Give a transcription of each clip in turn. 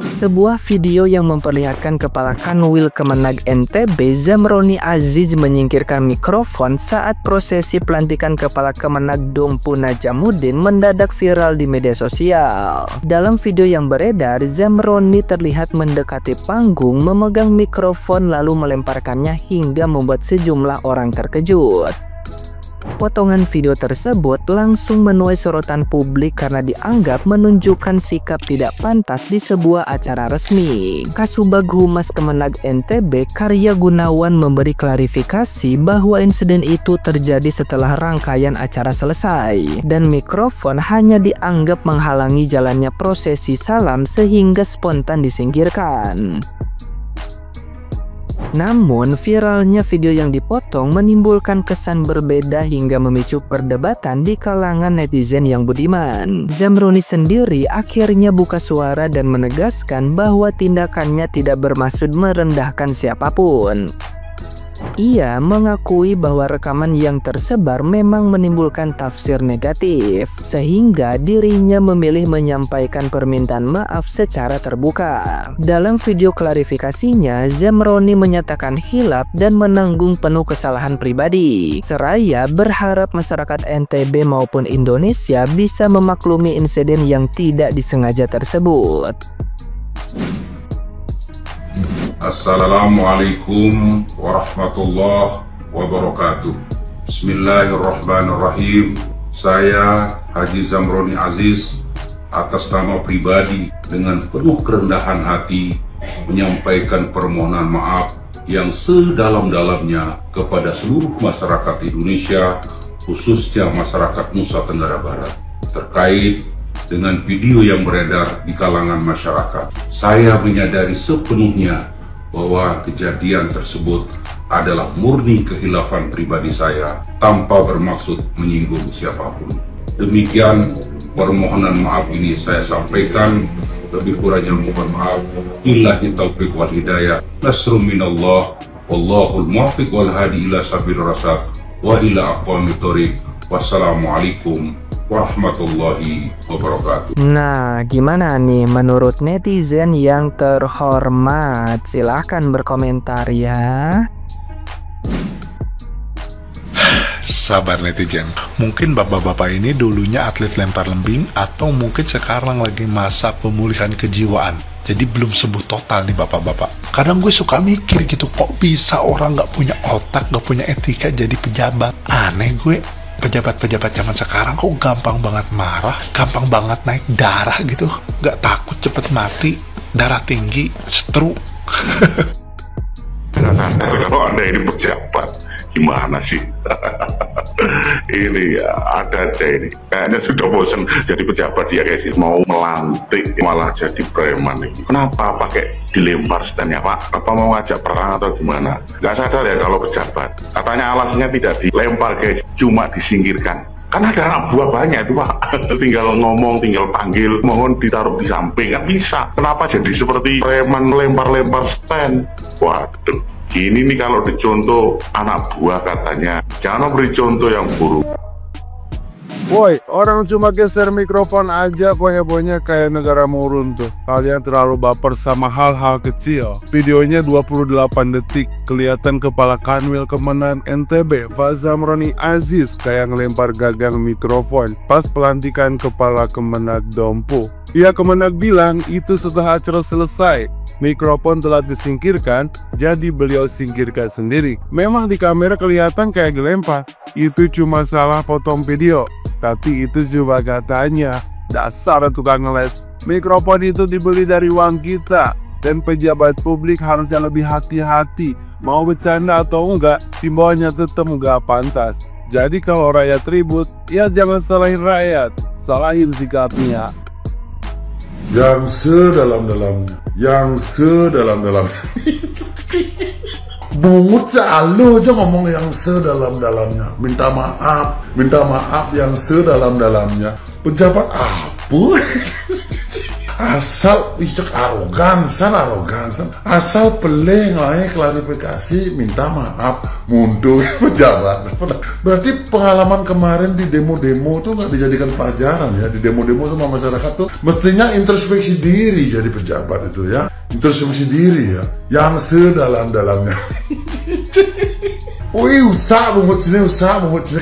Sebuah video yang memperlihatkan Kepala Kanwil Kemenag NTB Zamroni Aziz menyingkirkan mikrofon saat prosesi pelantikan Kepala Kemenag Dompu Najamuddin mendadak viral di media sosial. Dalam video yang beredar, Zamroni terlihat mendekati panggung, memegang mikrofon lalu melemparkannya hingga membuat sejumlah orang terkejut. Potongan video tersebut langsung menuai sorotan publik karena dianggap menunjukkan sikap tidak pantas di sebuah acara resmi. Kasubag Humas Kemenag NTB Karya Gunawan memberi klarifikasi bahwa insiden itu terjadi setelah rangkaian acara selesai dan mikrofon hanya dianggap menghalangi jalannya prosesi salam sehingga spontan disingkirkan. Namun, viralnya video yang dipotong menimbulkan kesan berbeda hingga memicu perdebatan di kalangan netizen yang budiman. Zamroni sendiri akhirnya buka suara dan menegaskan bahwa tindakannya tidak bermaksud merendahkan siapapun. Ia mengakui bahwa rekaman yang tersebar memang menimbulkan tafsir negatif, sehingga dirinya memilih menyampaikan permintaan maaf secara terbuka. Dalam video klarifikasinya, Zamroni menyatakan hilaf dan menanggung penuh kesalahan pribadi, seraya berharap masyarakat NTB maupun Indonesia bisa memaklumi insiden yang tidak disengaja tersebut. Assalamualaikum warahmatullahi wabarakatuh. Bismillahirrahmanirrahim. Saya Haji Zamroni Aziz atas nama pribadi dengan penuh kerendahan hati menyampaikan permohonan maaf yang sedalam-dalamnya kepada seluruh masyarakat Indonesia, khususnya masyarakat Nusa Tenggara Barat, terkait dengan video yang beredar di kalangan masyarakat. Saya menyadari sepenuhnya bahwa kejadian tersebut adalah murni kehilafan pribadi saya tanpa bermaksud menyinggung siapapun. Demikian permohonan maaf ini saya sampaikan, lebih kurangnya mohon maaf. Billahi taufiq wal hidayah. Nasrun minallah, wallahul muwaffiq wal hadi ila sabil rasyad wa ila aqwamit thoriq. Wassalamualaikum warahmatullahi wabarakatuh. Nah, gimana nih menurut netizen yang terhormat? Silahkan berkomentar ya. Sabar netizen, mungkin bapak-bapak ini dulunya atlet lempar lembing atau mungkin sekarang lagi masa pemulihan kejiwaan. Jadi belum sembuh total nih bapak-bapak. Kadang gue suka mikir gitu, kok bisa orang gak punya otak, gak punya etika jadi pejabat. Aneh gue. Pejabat-pejabat zaman sekarang kok gampang banget marah, gampang banget naik darah gitu, gak takut cepet mati, darah tinggi, stroke. Nggak sadar kalau Anda ini pejabat, gimana sih? Ini ya ada aja ini. Kayaknya sudah bosan jadi pejabat ya guys. Mau melantik malah jadi preman ini. Kenapa pakai dilempar standnya Pak? Apa mau ngajak perang atau gimana? Nggak sadar ya kalau pejabat. Katanya alasannya tidak dilempar guys, cuma disingkirkan. Kan ada anak buah banyak itu Pak. Tinggal ngomong, tinggal panggil, mohon ditaruh di samping, kan bisa. Kenapa jadi seperti preman lempar-lempar stand? Waduh. Ini nih kalau dicontoh anak buah katanya, jangan beri contoh yang buruk. Woi, orang cuma geser mikrofon aja kok hebohnya kayak negara murun tuh. Kalian terlalu baper sama hal-hal kecil. Videonya 28 detik, kelihatan Kepala Kanwil Kemenag NTB Zamroni Aziz kayak ngelempar gagang mikrofon pas pelantikan Kepala Kemenag Dompu. Ya, Kemenag bilang itu setelah acara selesai. Mikrofon telah disingkirkan, jadi beliau singkirkan sendiri. Memang di kamera kelihatan kayak dilempar. Itu cuma salah potong video. Tapi itu cuma katanya. Dasar tukang ngeles. Mikrofon itu dibeli dari uang kita. Dan pejabat publik harusnya lebih hati-hati. Mau bercanda atau enggak, simbolnya tetap enggak pantas. Jadi kalau rakyat ribut, ya jangan salahin rakyat. Salahin sikapnya. Yang sedalam-dalamnya, yang sedalam-dalamnya. Bungut selalu aja ngomong yang sedalam-dalamnya. Minta maaf yang sedalam-dalamnya. Pejabat apa? Asal isek arogansan, asal peleh ngelai klarifikasi, minta maaf, mundur pejabat. Berarti pengalaman kemarin di demo-demo tuh nggak dijadikan pelajaran ya. Di demo-demo sama masyarakat tuh mestinya introspeksi diri jadi pejabat itu ya. Introspeksi diri ya, yang sedalam-dalamnya. Wih, usah bungut sini,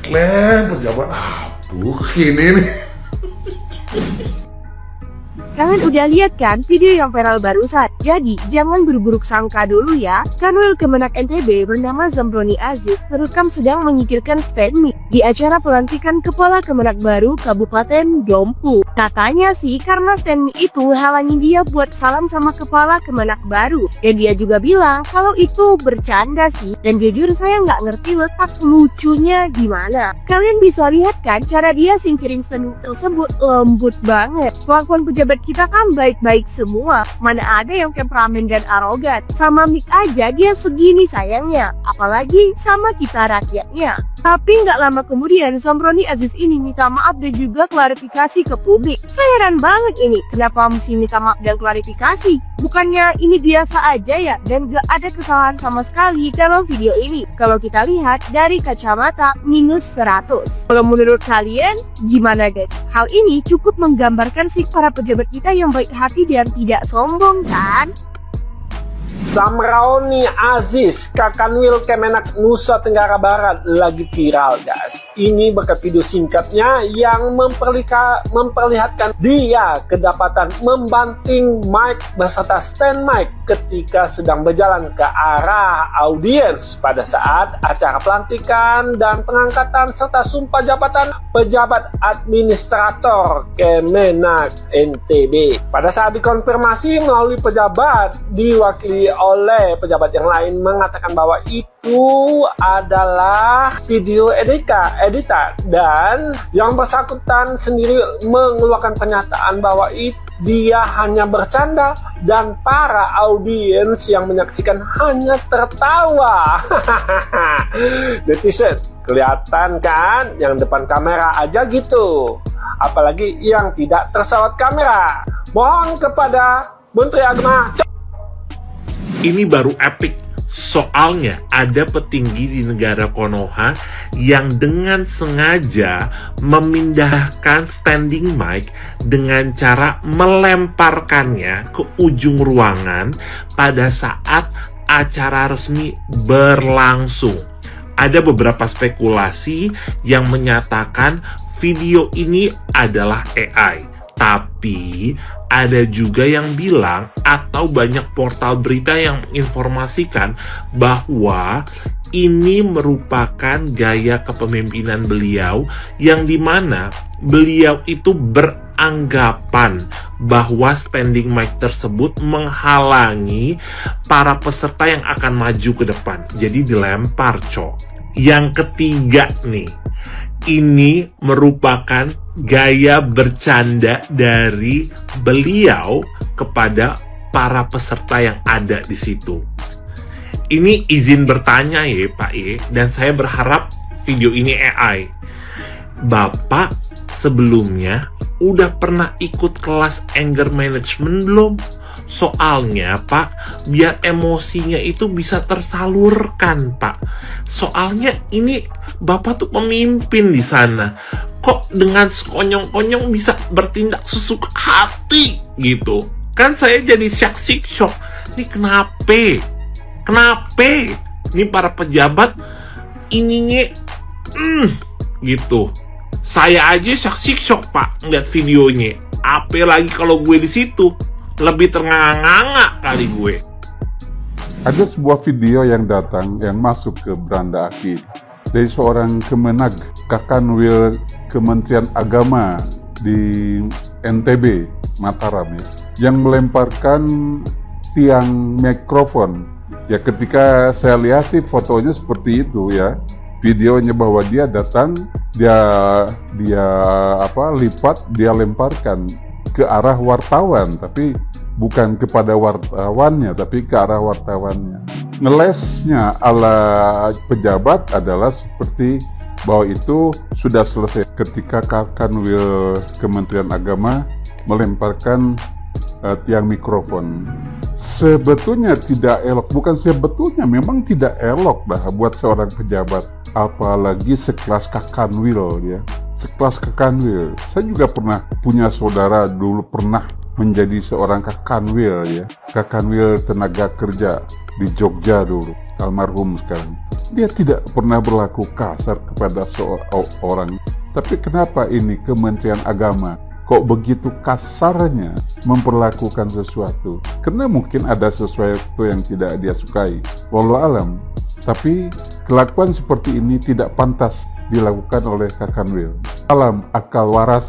klaim pejabat apa kini nih. Kalian udah lihat kan video yang viral barusan? Jadi, jangan berburuk sangka dulu ya. Kanwil Kemenak NTB bernama Zamroni Aziz terekam sedang menyingkirkan stand mic di acara pelantikan Kepala Kemenak baru Kabupaten Dompu. Katanya sih karena stand mic itu halangi dia buat salam sama Kepala Kemenak baru. Dan dia juga bilang kalau itu bercanda sih. Dan jujur saya nggak ngerti letak lucunya di mana. Kalian bisa lihat kan cara dia singkirin stand mic tersebut lembut banget. Kelakuan pejabat kita kan baik-baik semua, mana ada yang temperamen dan arogan. Sama mic aja dia segini sayangnya, apalagi sama kita rakyatnya. Tapi nggak lama kemudian Zamroni Aziz ini minta maaf dan juga klarifikasi ke publik. Saya heran banget ini, kenapa mesti minta maaf dan klarifikasi? Bukannya ini biasa aja ya, dan gak ada kesalahan sama sekali dalam video ini. Kalau kita lihat dari kacamata -100. Kalau menurut kalian, gimana guys? Hal ini cukup menggambarkan sih para pejabat kita yang baik hati dan tidak sombong kan? Zamroni Aziz, Kakanwil Kemenak Nusa Tenggara Barat lagi viral guys. Ini berkat video singkatnya yang memperlihatkan dia kedapatan membanting mic beserta stand mic ketika sedang berjalan ke arah audiens pada saat acara pelantikan dan pengangkatan serta sumpah jabatan pejabat administrator Kemenak NTB. Pada saat dikonfirmasi melalui pejabat diwakili oleh pejabat yang lain mengatakan bahwa itu adalah video editan dan yang bersangkutan sendiri mengeluarkan pernyataan bahwa dia hanya bercanda dan para audiens yang menyaksikan hanya tertawa. Netizen, kelihatan kan yang depan kamera aja gitu, apalagi yang tidak tersorot kamera. Mohon kepada Menteri Agama. Ini baru epic, soalnya ada petinggi di negara Konoha yang dengan sengaja memindahkan standing mic dengan cara melemparkannya ke ujung ruangan pada saat acara resmi berlangsung. Ada beberapa spekulasi yang menyatakan video ini adalah AI. Tapi ada juga yang bilang atau banyak portal berita yang menginformasikan bahwa ini merupakan gaya kepemimpinan beliau yang dimana beliau itu beranggapan bahwa standing mic tersebut menghalangi para peserta yang akan maju ke depan. Jadi dilempar, cok. Yang ketiga nih, ini merupakan gaya bercanda dari beliau kepada para peserta yang ada di situ. Ini izin bertanya ya Pak E, dan saya berharap video ini AI. Bapak sebelumnya udah pernah ikut kelas anger management belum? Soalnya Pak, biar emosinya itu bisa tersalurkan Pak. Soalnya ini Bapak tuh pemimpin di sana. Kok dengan sekonyong-konyong bisa bertindak sesuka hati gitu? Kan saya jadi shock. Ini kenapa? Ini para pejabat ininya gitu. Saya aja shock Pak ngeliat videonya. Apalagi kalau gue di situ. Lebih ternganga-nganga kali gue. Ada sebuah video yang datang yang masuk ke beranda Aki dari seorang Kemenag, Kakanwil Kementerian Agama di NTB, Mataram ya, yang melemparkan tiang mikrofon. Ya ketika saya lihat sih fotonya seperti itu ya, videonya bahwa dia datang, dia lipat, dia lemparkan ke arah wartawan, tapi bukan kepada wartawannya, tapi ke arah wartawannya. Ngelesnya ala pejabat adalah seperti bahwa itu sudah selesai ketika Kakanwil Kementerian Agama melemparkan tiang mikrofon. Sebetulnya tidak elok, bukan sebetulnya, memang tidak elok dah buat seorang pejabat, apalagi sekelas Kak Kanwil ya. Sekelas Kak Kanwil. Saya juga pernah punya saudara dulu pernah menjadi seorang Kak Kanwil ya. Kak Kanwil tenaga kerja di Jogja dulu, almarhum sekarang. Dia tidak pernah berlaku kasar kepada seorang. Tapi kenapa ini Kementerian Agama kok begitu kasarnya memperlakukan sesuatu? Karena mungkin ada sesuatu yang tidak dia sukai, wallahu alam. Tapi kelakuan seperti ini tidak pantas dilakukan oleh Kak Kanwil. Salam akal waras.